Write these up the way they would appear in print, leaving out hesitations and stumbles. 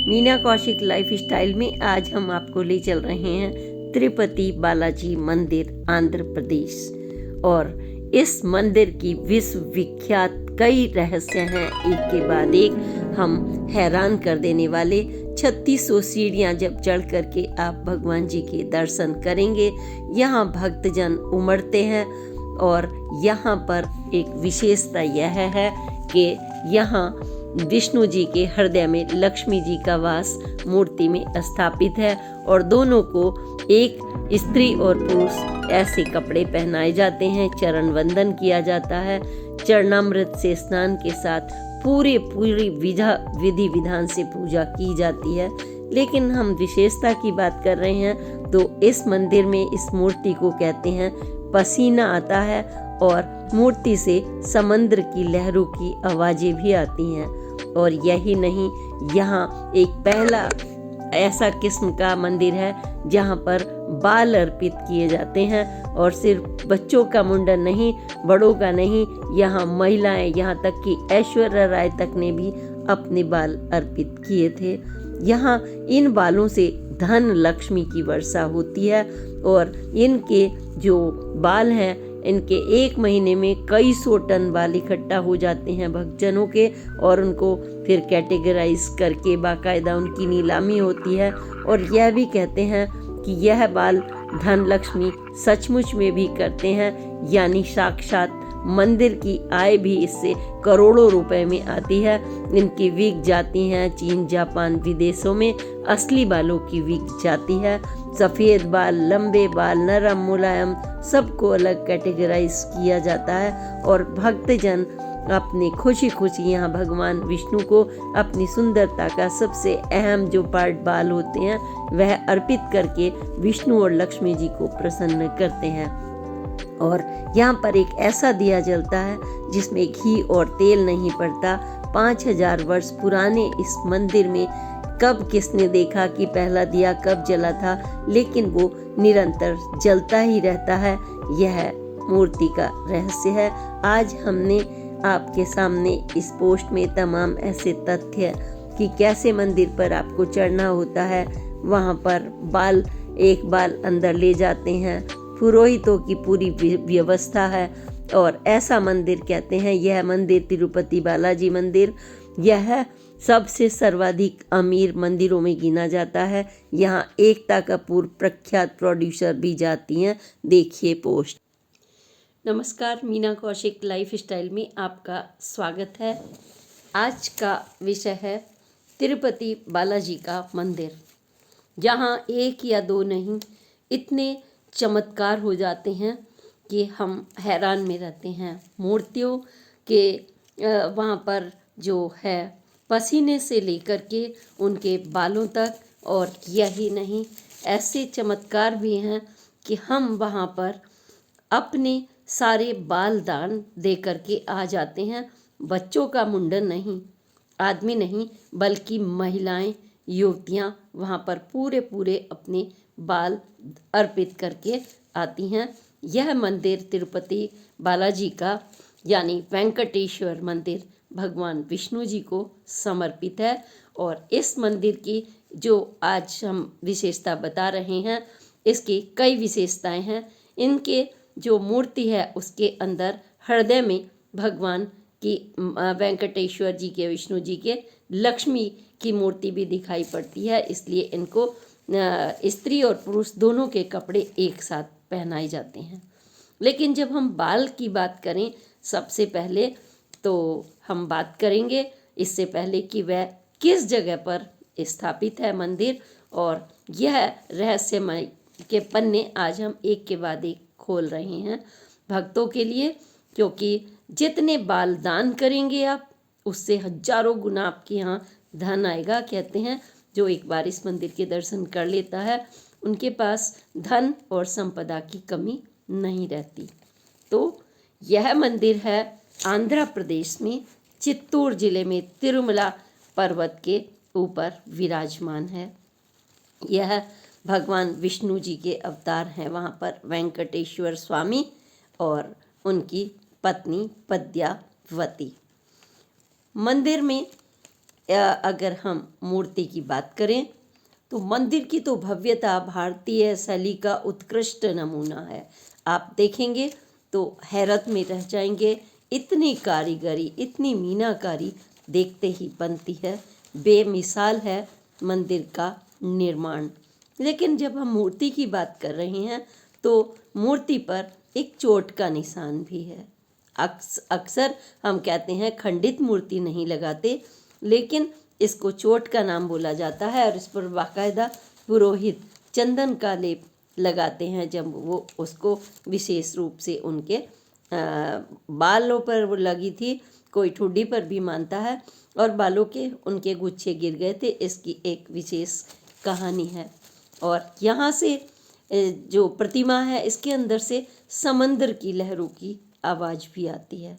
Meena Kaushik life style में आज हम आपको ले चल रहे हैं तिरुपति बालाजी मंदिर आंध्र प्रदेश। और इस मंदिर की विश्व विख्यात कई रहस्य हैं, एक के बाद एक हम हैरान कर देने वाले। 3600 सीढ़ियाँ जब चढ़ करके आप भगवान जी के दर्शन करेंगे, यहाँ भक्तजन उमड़ते हैं। और यहाँ पर एक विशेषता यह है कि यहाँ विष्णु जी के हृदय में लक्ष्मी जी का वास मूर्ति में स्थापित है और दोनों को एक स्त्री और पुरुष ऐसे कपड़े पहनाए जाते हैं, चरण वंदन किया जाता है, चरणामृत से स्नान के साथ पूरी विधि विधान से पूजा की जाती है। लेकिन हम विशेषता की बात कर रहे हैं तो इस मंदिर में इस मूर्ति को कहते हैं पसीना आता है और मूर्ति से समंदर की लहरों की आवाज़ें भी आती हैं। और यही नहीं, यहाँ एक पहला ऐसा किस्म का मंदिर है जहाँ पर बाल अर्पित किए जाते हैं। और सिर्फ बच्चों का मुंडन नहीं, बड़ों का नहीं, यहाँ महिलाएं, यहाँ तक कि ऐश्वर्या राय तक ने भी अपने बाल अर्पित किए थे। यहाँ इन बालों से धन लक्ष्मी की वर्षा होती है और इनके जो बाल हैं, इनके एक महीने में कई 100 टन बाल इकट्ठा हो जाते हैं भक्तजनों के, और उनको फिर कैटेगराइज करके बाकायदा उनकी नीलामी होती है। और यह भी कहते हैं कि यह बाल धन लक्ष्मी सचमुच में भी करते हैं, यानी साक्षात मंदिर की आय भी इससे करोड़ों रुपए में आती है। इनकी विक जाती हैं चीन, जापान, विदेशों में असली बालों की विक जाती है। सफ़ेद बाल, लंबे बाल, नरम, मुलायम, सबको अलग कैटेगराइज किया जाता है। और भक्तजन अपनी खुशी खुशी यहाँ भगवान विष्णु को अपनी सुंदरता का सबसे अहम जो पार्ट बाल होते हैं वह अर्पित करके विष्णु और लक्ष्मी जी को प्रसन्न करते हैं। और यहाँ पर एक ऐसा दिया जलता है जिसमें घी और तेल नहीं पड़ता। 5000 वर्ष पुराने इस मंदिर में कब किसने देखा कि पहला दिया कब जला था, लेकिन वो निरंतर जलता ही रहता है। यह मूर्ति का रहस्य है। आज हमने आपके सामने इस पोस्ट में तमाम ऐसे तथ्य कि कैसे मंदिर पर आपको चढ़ना होता है, वहाँ पर एक बाल अंदर ले जाते हैं, पुरोहितों की पूरी व्यवस्था है। और ऐसा मंदिर कहते हैं, यह मंदिर तिरुपति बालाजी मंदिर, यह सबसे सर्वाधिक अमीर मंदिरों में गिना जाता है। यहाँ एकता कपूर प्रख्यात प्रोड्यूसर भी जाती हैं। देखिए पोस्ट। नमस्कार, मीना कौशिक लाइफ स्टाइल में आपका स्वागत है। आज का विषय है तिरुपति बालाजी का मंदिर, जहाँ एक या दो नहीं, इतने चमत्कार हो जाते हैं कि हम हैरान में रहते हैं। मूर्तियों के वहाँ पर जो है पसीने से लेकर के उनके बालों तक, और यही नहीं, ऐसे चमत्कार भी हैं कि हम वहाँ पर अपने सारे बाल दान दे करके आ जाते हैं। बच्चों का मुंडन नहीं, आदमी नहीं, बल्कि महिलाएं, युवतियाँ वहाँ पर पूरे पूरे अपने बाल अर्पित करके आती हैं। यह मंदिर तिरुपति बालाजी का यानी वेंकटेश्वर मंदिर भगवान विष्णु जी को समर्पित है। और इस मंदिर की जो आज हम विशेषता बता रहे हैं, इसकी कई विशेषताएं हैं। इनके जो मूर्ति है उसके अंदर हृदय में भगवान की वेंकटेश्वर जी के, विष्णु जी के, लक्ष्मी की मूर्ति भी दिखाई पड़ती है। इसलिए इनको स्त्री और पुरुष दोनों के कपड़े एक साथ पहनाए जाते हैं। लेकिन जब हम बाल की बात करें, सबसे पहले तो हम बात करेंगे इससे पहले कि वह किस जगह पर स्थापित है मंदिर। और यह रहस्यमय के पन्ने आज हम एक के बाद एक खोल रहे हैं भक्तों के लिए, क्योंकि जितने बाल दान करेंगे आप, उससे हजारों गुना आपके यहाँ धन आएगा। कहते हैं जो एक बार इस मंदिर के दर्शन कर लेता है, उनके पास धन और संपदा की कमी नहीं रहती। तो यह मंदिर है आंध्र प्रदेश में चित्तूर जिले में तिरुमला पर्वत के ऊपर विराजमान है। यह भगवान विष्णु जी के अवतार हैं वहाँ पर वेंकटेश्वर स्वामी और उनकी पत्नी पद्यावती। मंदिर में अगर हम मूर्ति की बात करें तो मंदिर की तो भव्यता भारतीय शैली का उत्कृष्ट नमूना है। आप देखेंगे तो हैरत में रह जाएंगे, इतनी कारीगरी, इतनी मीनाकारी देखते ही बनती है। बेमिसाल है मंदिर का निर्माण। लेकिन जब हम मूर्ति की बात कर रहे हैं तो मूर्ति पर एक चोट का निशान भी है। अक्सर हम कहते हैं खंडित मूर्ति नहीं लगाते, लेकिन इसको चोट का नाम बोला जाता है और इस पर बाकायदा पुरोहित चंदन का लेप लगाते हैं जब वो उसको विशेष रूप से उनके बालों पर वो लगी थी, कोई ठुड्डी पर भी मानता है और बालों के उनके गुच्छे गिर गए थे। इसकी एक विशेष कहानी है। और यहाँ से जो प्रतिमा है इसके अंदर से समंदर की लहरों की आवाज़ भी आती है।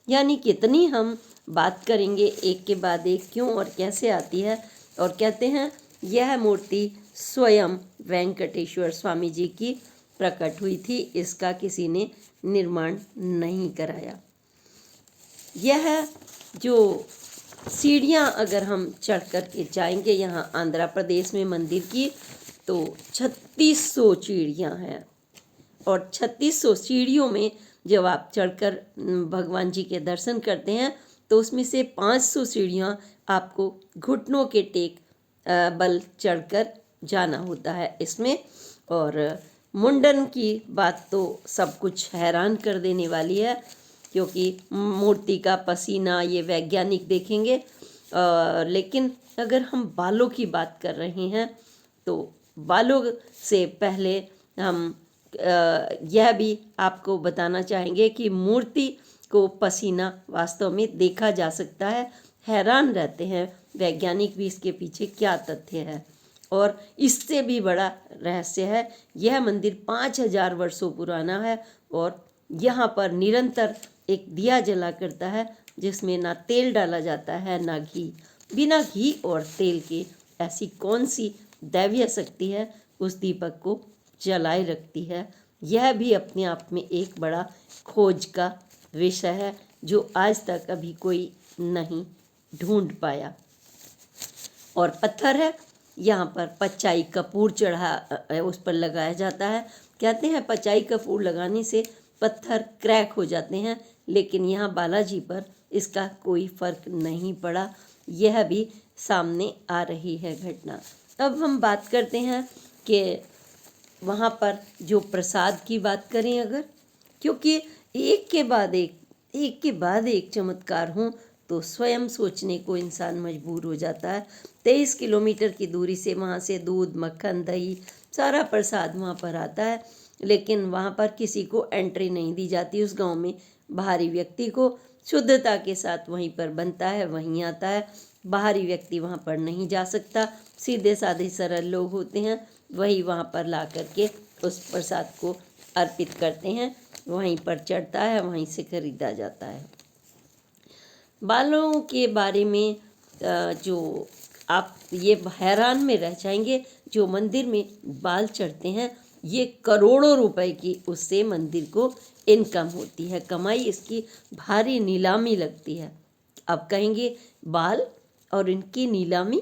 यानी कितनी हम बात करेंगे एक के बाद एक क्यों और कैसे आती है। और कहते हैं यह मूर्ति स्वयं वेंकटेश्वर स्वामी जी की प्रकट हुई थी, इसका किसी ने निर्माण नहीं कराया। यह जो सीढ़ियाँ अगर हम चढ़ कर के जाएंगे यहाँ आंध्र प्रदेश में मंदिर की, तो 3600 सीढ़ियाँ हैं और 3600 सीढ़ियों में जब आप चढ़कर भगवान जी के दर्शन करते हैं तो उसमें से 500 सीढ़ियाँ आपको घुटनों के टेक बल चढ़कर जाना होता है इसमें। और मुंडन की बात तो सब कुछ हैरान कर देने वाली है, क्योंकि मूर्ति का पसीना ये वैज्ञानिक देखेंगे। लेकिन अगर हम बालों की बात कर रहे हैं तो बालों से पहले हम यह भी आपको बताना चाहेंगे कि मूर्ति को पसीना वास्तव में देखा जा सकता है। हैरान रहते हैं वैज्ञानिक भी इसके पीछे क्या तथ्य है। और इससे भी बड़ा रहस्य है, यह मंदिर 5000 वर्षों पुराना है और यहाँ पर निरंतर एक दिया जला करता है जिसमें ना तेल डाला जाता है ना घी। बिना घी और तेल के ऐसी कौन सी दैवीय शक्ति है उस दीपक को जलाए रखती है। यह भी अपने आप में एक बड़ा खोज का विषय है जो आज तक अभी कोई नहीं ढूंढ पाया। और पत्थर है, यहाँ पर पचाई कपूर चढ़ा उस पर लगाया जाता है। कहते हैं पचाई कपूर लगाने से पत्थर क्रैक हो जाते हैं, लेकिन यहाँ बालाजी पर इसका कोई फर्क नहीं पड़ा। यह भी सामने आ रही है घटना। अब हम बात करते हैं कि वहाँ पर जो प्रसाद की बात करें अगर, क्योंकि एक के बाद एक चमत्कार हों तो स्वयं सोचने को इंसान मजबूर हो जाता है। 23 किलोमीटर की दूरी से वहाँ से दूध, मक्खन, दही सारा प्रसाद वहाँ पर आता है, लेकिन वहाँ पर किसी को एंट्री नहीं दी जाती। उस गांव में बाहरी व्यक्ति को शुद्धता के साथ वहीं पर बनता है, वहीं आता है। बाहरी व्यक्ति वहाँ पर नहीं जा सकता। सीधे साधे सरल लोग होते हैं, वही वहाँ पर ला करके उस प्रसाद को अर्पित करते हैं। वहीं पर चढ़ता है, वहीं से खरीदा जाता है। बालों के बारे में जो आप ये हैरान में रह जाएंगे, जो मंदिर में बाल चढ़ते हैं ये करोड़ों रुपए की उससे मंदिर को इनकम होती है, कमाई इसकी भारी नीलामी लगती है। अब कहेंगे बाल और इनकी नीलामी,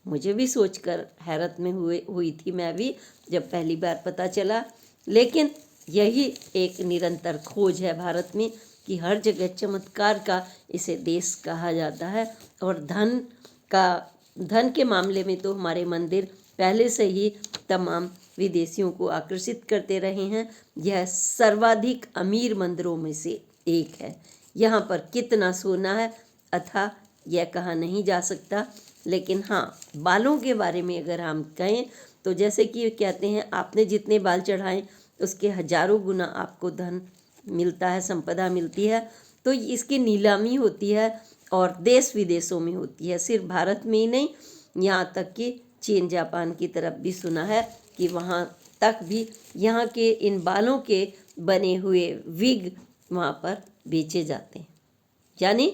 मुझे भी सोचकर हैरत में हुई थी मैं भी जब पहली बार पता चला। लेकिन यही एक निरंतर खोज है भारत में कि हर जगह चमत्कार का इसे देश कहा जाता है। और धन के मामले में तो हमारे मंदिर पहले से ही तमाम विदेशियों को आकर्षित करते रहे हैं। यह सर्वाधिक अमीर मंदिरों में से एक है। यहाँ पर कितना सोना है अथाह यह कहा नहीं जा सकता। लेकिन हाँ, बालों के बारे में अगर हम कहें तो जैसे कि कहते हैं आपने जितने बाल चढ़ाएं उसके हजारों गुना आपको धन मिलता है, संपदा मिलती है। तो इसकी नीलामी होती है और देश विदेशों में होती है, सिर्फ भारत में ही नहीं, यहाँ तक कि चीन जापान की तरफ भी सुना है कि वहाँ तक भी यहाँ के इन बालों के बने हुए विग वहाँ पर बेचे जाते हैं। यानी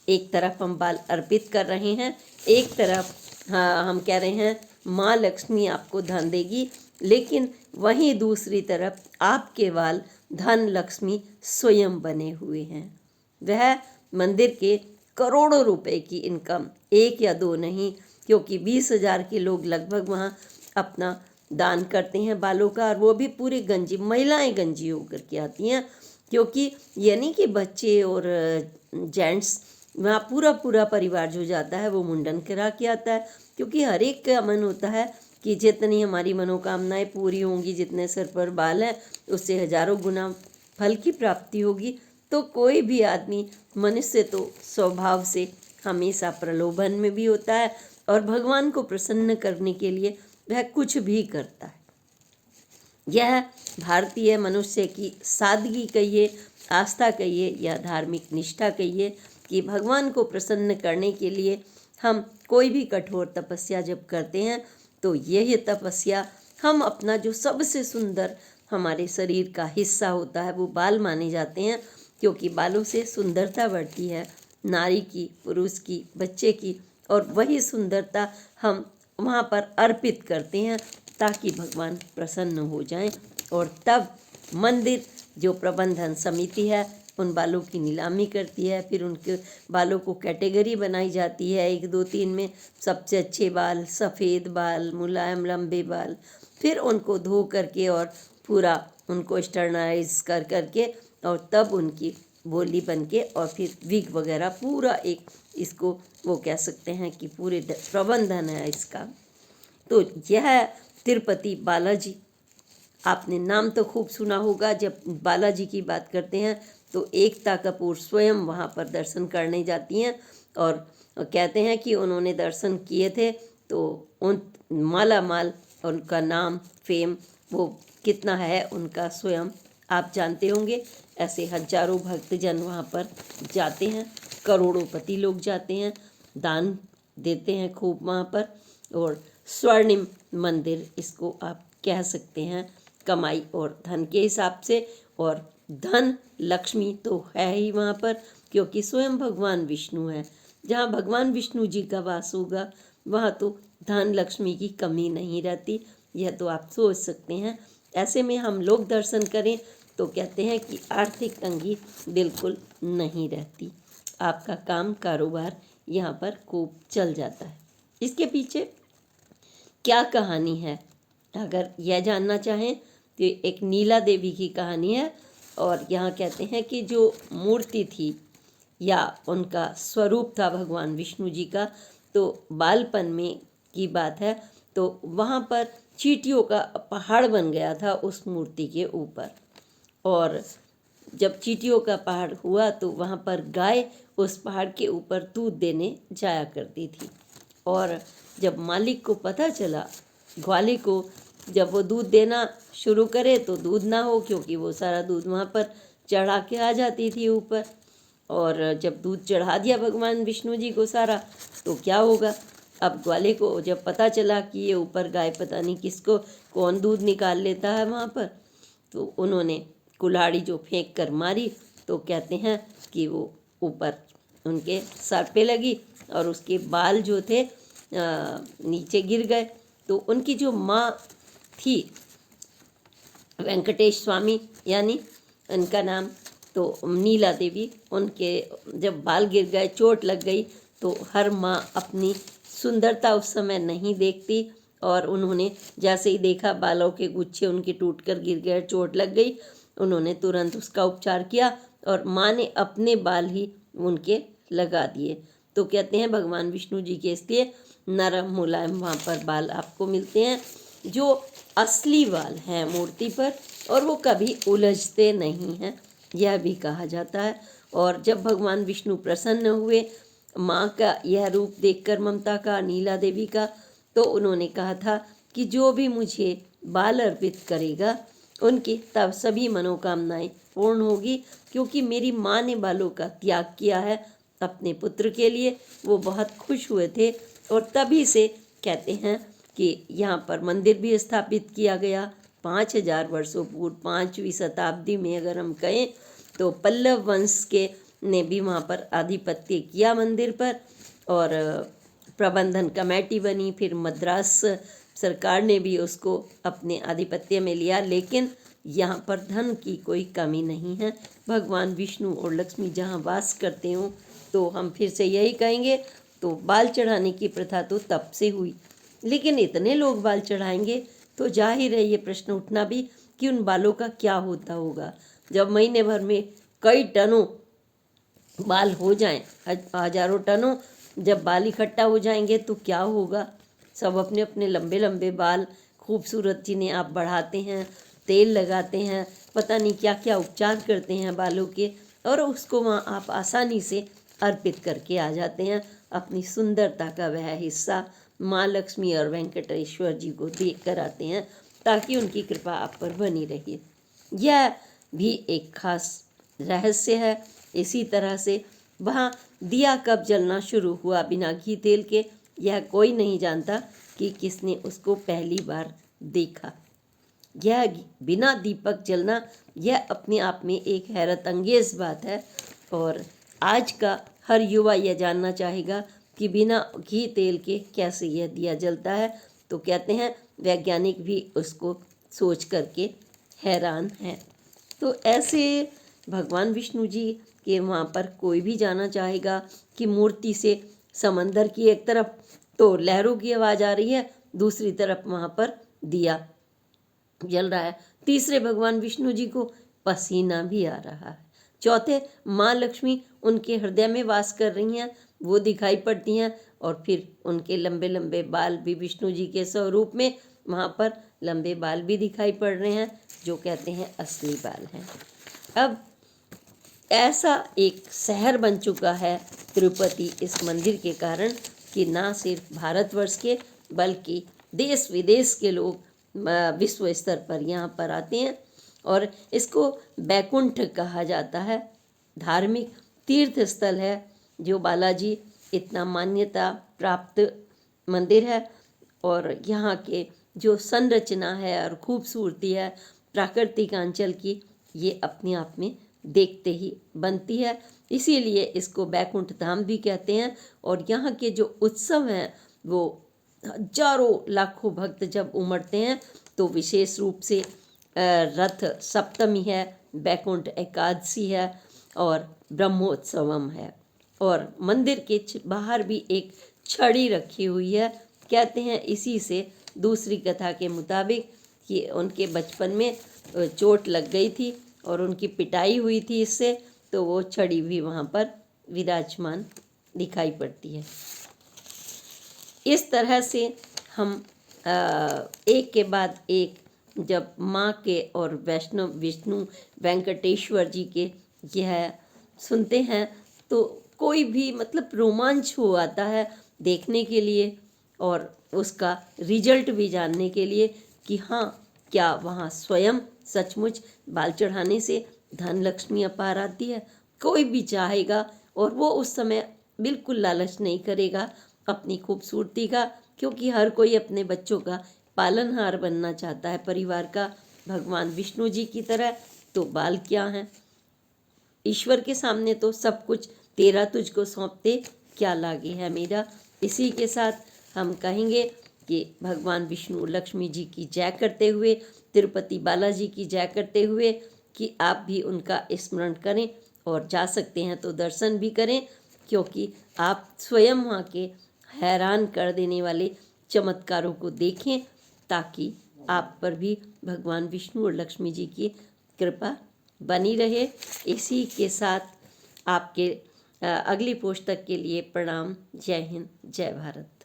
एक तरफ हम बाल अर्पित कर रहे हैं, एक तरफ हाँ हम कह रहे हैं माँ लक्ष्मी आपको धन देगी, लेकिन वहीं दूसरी तरफ आपके बाल धन लक्ष्मी स्वयं बने हुए हैं। वह मंदिर के करोड़ों रुपए की इनकम, एक या दो नहीं, क्योंकि 20,000 के लोग लगभग वहाँ अपना दान करते हैं बालों का, और वो भी पूरे गंजी, महिलाएं गंजी होकर के आती हैं, क्योंकि यानी कि बच्चे और जेंट्स, वहाँ पूरा पूरा परिवार जो जाता है वो मुंडन करा के आता है, क्योंकि हर एक का मन होता है कि जितनी हमारी मनोकामनाएं पूरी होंगी, जितने सिर पर बाल हैं उससे हजारों गुना फल की प्राप्ति होगी। तो कोई भी आदमी, मनुष्य तो स्वभाव से हमेशा प्रलोभन में भी होता है, और भगवान को प्रसन्न करने के लिए वह कुछ भी करता है। यह भारतीय मनुष्य की सादगी कहिए, आस्था कहिए या धार्मिक निष्ठा कहिए, कि भगवान को प्रसन्न करने के लिए हम कोई भी कठोर तपस्या जब करते हैं तो यही तपस्या हम अपना जो सबसे सुंदर हमारे शरीर का हिस्सा होता है वो बाल माने जाते हैं, क्योंकि बालों से सुंदरता बढ़ती है नारी की, पुरुष की, बच्चे की, और वही सुंदरता हम वहाँ पर अर्पित करते हैं ताकि भगवान प्रसन्न हो जाएं। और तब मंदिर जो प्रबंधन समिति है उन बालों की नीलामी करती है, फिर उनके बालों को कैटेगरी बनाई जाती है 1, 2, 3 में, सबसे अच्छे बाल, सफ़ेद बाल, मुलायम लंबे बाल, फिर उनको धो करके और पूरा उनको स्टरनाइज कर करके, और तब उनकी बोली बन के, और फिर विग वगैरह पूरा एक इसको वो कह सकते हैं कि पूरे प्रबंधन है इसका। तो यह तिरुपति बालाजी, आपने नाम तो खूब सुना होगा। जब बालाजी की बात करते हैं तो एकता कपूर स्वयं वहाँ पर दर्शन करने जाती हैं, और कहते हैं कि उन्होंने दर्शन किए थे तो उन माला माल, उनका नाम फेम वो कितना है उनका स्वयं आप जानते होंगे। ऐसे हजारों भक्तजन वहाँ पर जाते हैं, करोड़ोंपति लोग जाते हैं, दान देते हैं खूब वहाँ पर। और स्वर्णिम मंदिर इसको आप कह सकते हैं कमाई और धन के हिसाब से, और धन लक्ष्मी तो है ही वहाँ पर, क्योंकि स्वयं भगवान विष्णु है। जहाँ भगवान विष्णु जी का वास होगा वहाँ तो धन लक्ष्मी की कमी नहीं रहती, यह तो आप सोच सकते हैं। ऐसे में हम लोग दर्शन करें तो कहते हैं कि आर्थिक तंगी बिल्कुल नहीं रहती, आपका काम कारोबार यहाँ पर खूब चल जाता है। इसके पीछे क्या कहानी है, अगर यह जानना चाहें तो एक नीला देवी की कहानी है। और यहाँ कहते हैं कि जो मूर्ति थी या उनका स्वरूप था भगवान विष्णु जी का, तो बालपन में की बात है, तो वहाँ पर चींटियों का पहाड़ बन गया था उस मूर्ति के ऊपर। और जब चींटियों का पहाड़ हुआ तो वहाँ पर गाय उस पहाड़ के ऊपर दूध देने जाया करती थी। और जब मालिक को पता चला, ग्वाले को, जब वो दूध देना शुरू करे तो दूध ना हो, क्योंकि वो सारा दूध वहाँ पर चढ़ा के आ जाती थी ऊपर। और जब दूध चढ़ा दिया भगवान विष्णु जी को सारा, तो क्या होगा। अब ग्वाले को जब पता चला कि ये ऊपर गाय पता नहीं किसको कौन दूध निकाल लेता है वहाँ पर, तो उन्होंने कुल्हाड़ी जो फेंक कर मारी, तो कहते हैं कि वो ऊपर उनके सर पे लगी और उसके बाल जो थे नीचे गिर गए। तो उनकी जो माँ थी वेंकटेश स्वामी, यानी उनका नाम तो नीला देवी, उनके जब बाल गिर गए, चोट लग गई, तो हर माँ अपनी सुंदरता उस समय नहीं देखती, और उन्होंने जैसे ही देखा बालों के गुच्छे उनके टूटकर गिर गए, चोट लग गई, उन्होंने तुरंत उसका उपचार किया और माँ ने अपने बाल ही उनके लगा दिए। तो कहते हैं भगवान विष्णु जी के इसलिए नरम मुलायम वहाँ पर बाल आपको मिलते हैं, जो असली बाल हैं मूर्ति पर, और वो कभी उलझते नहीं हैं, यह भी कहा जाता है। और जब भगवान विष्णु प्रसन्न हुए माँ का यह रूप देखकर, ममता का, नीला देवी का, तो उन्होंने कहा था कि जो भी मुझे बाल अर्पित करेगा उनकी तब सभी मनोकामनाएं पूर्ण होगी, क्योंकि मेरी माँ ने बालों का त्याग किया है अपने पुत्र के लिए। वो बहुत खुश हुए थे, और तभी से कहते हैं कि यहाँ पर मंदिर भी स्थापित किया गया 5000 वर्षों पूर्व, 5वीं शताब्दी में अगर हम कहें तो पल्लव वंश के ने भी वहाँ पर आधिपत्य किया मंदिर पर, और प्रबंधन कमेटी बनी, फिर मद्रास सरकार ने भी उसको अपने आधिपत्य में लिया। लेकिन यहाँ पर धन की कोई कमी नहीं है, भगवान विष्णु और लक्ष्मी जहाँ वास करते हों तो हम फिर से यही कहेंगे, तो बाल चढ़ाने की प्रथा तो तब से हुई, लेकिन इतने लोग बाल चढ़ाएंगे तो जाहिर है ये प्रश्न उठना भी कि उन बालों का क्या होता होगा। जब महीने भर में कई टनों बाल हो जाएं, हजारों टनों जब बाल इकट्ठा हो जाएंगे तो क्या होगा। सब अपने अपने लंबे लंबे बाल खूबसूरत, जिन्हें आप बढ़ाते हैं, तेल लगाते हैं, पता नहीं क्या क्या उपचार करते हैं बालों के, और उसको वहाँ आप आसानी से अर्पित करके आ जाते हैं। अपनी सुंदरता का वह हिस्सा माँ लक्ष्मी और वेंकटेश्वर जी को देख कर आते हैं, ताकि उनकी कृपा आप पर बनी रहे। यह भी एक खास रहस्य है। इसी तरह से वहाँ दिया कब जलना शुरू हुआ बिना घी तेल के, यह कोई नहीं जानता कि किसने उसको पहली बार देखा। यह बिना दीपक जलना, यह अपने आप में एक हैरत अंगेज बात है। और आज का हर युवा यह जानना चाहेगा कि बिना घी तेल के कैसे यह दिया जलता है। तो कहते हैं वैज्ञानिक भी उसको सोच करके हैरान हैं। तो ऐसे भगवान विष्णु जी के वहाँ पर कोई भी जाना चाहेगा कि मूर्ति से समंदर की एक तरफ तो लहरों की आवाज़ आ रही है, दूसरी तरफ वहाँ पर दिया जल रहा है, तीसरे भगवान विष्णु जी को पसीना भी आ रहा है, चौथे माँ लक्ष्मी उनके हृदय में वास कर रही हैं, वो दिखाई पड़ती हैं, और फिर उनके लंबे लंबे बाल भी विष्णु जी के स्वरूप में वहाँ पर लंबे बाल भी दिखाई पड़ रहे हैं, जो कहते हैं असली बाल हैं। अब ऐसा एक शहर बन चुका है तिरुपति इस मंदिर के कारण कि ना सिर्फ भारतवर्ष के बल्कि देश विदेश के लोग विश्व स्तर पर यहाँ पर आते हैं। और इसको बैकुंठ कहा जाता है, धार्मिक तीर्थ स्थल है, जो बालाजी इतना मान्यता प्राप्त मंदिर है। और यहाँ के जो संरचना है और खूबसूरती है प्राकृतिक आंचल की, ये अपने आप में देखते ही बनती है, इसीलिए इसको बैकुंठ धाम भी कहते हैं। और यहाँ के जो उत्सव हैं वो हजारों लाखों भक्त जब उमड़ते हैं, तो विशेष रूप से रथ सप्तमी है, बैकुंठ एकादशी है और ब्रह्मोत्सवम है। और मंदिर के बाहर भी एक छड़ी रखी हुई है, कहते हैं इसी से, दूसरी कथा के मुताबिक, कि उनके बचपन में चोट लग गई थी और उनकी पिटाई हुई थी इससे, तो वो छड़ी भी वहाँ पर विराजमान दिखाई पड़ती है। इस तरह से हम एक के बाद एक जब माँ के और वैष्णव विष्णु वेंकटेश्वर जी के यह सुनते हैं, तो कोई भी मतलब रोमांच हो आता है देखने के लिए, और उसका रिजल्ट भी जानने के लिए कि हाँ, क्या वहाँ स्वयं सचमुच बाल चढ़ाने से धन लक्ष्मी अपार आती है। कोई भी चाहेगा, और वो उस समय बिल्कुल लालच नहीं करेगा अपनी खूबसूरती का, क्योंकि हर कोई अपने बच्चों का पालनहार बनना चाहता है परिवार का, भगवान विष्णु जी की तरह। तो बाल क्या हैं, ईश्वर के सामने तो सब कुछ तेरा तुझको सौंपते क्या लागे है मेरा। इसी के साथ हम कहेंगे कि भगवान विष्णु लक्ष्मी जी की जय करते हुए, तिरुपति बालाजी की जय करते हुए, कि आप भी उनका स्मरण करें और जा सकते हैं तो दर्शन भी करें, क्योंकि आप स्वयं वहाँ के हैरान कर देने वाले चमत्कारों को देखें, ताकि आप पर भी भगवान विष्णु और लक्ष्मी जी की कृपा बनी रहे। इसी के साथ आपके अगली पोस्ट तक के लिए प्रणाम। जय हिंद, जय भारत।